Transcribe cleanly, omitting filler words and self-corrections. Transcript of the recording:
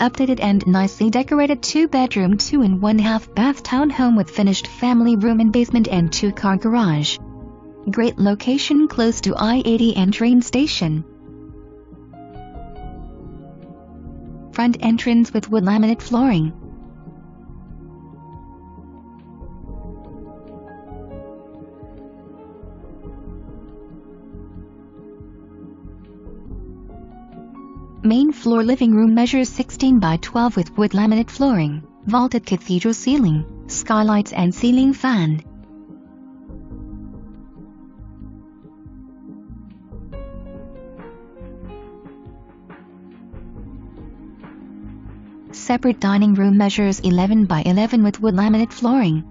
updated and nicely decorated 2-bedroom 2.5 bath townhome with finished family room and basement and 2-car garage. Great location close to I-80 and train station. Front entrance with wood laminate flooring. Main floor living room measures 16 by 12 with wood laminate flooring, vaulted cathedral ceiling, skylights and ceiling fan. Separate dining room measures 11 by 11 with wood laminate flooring.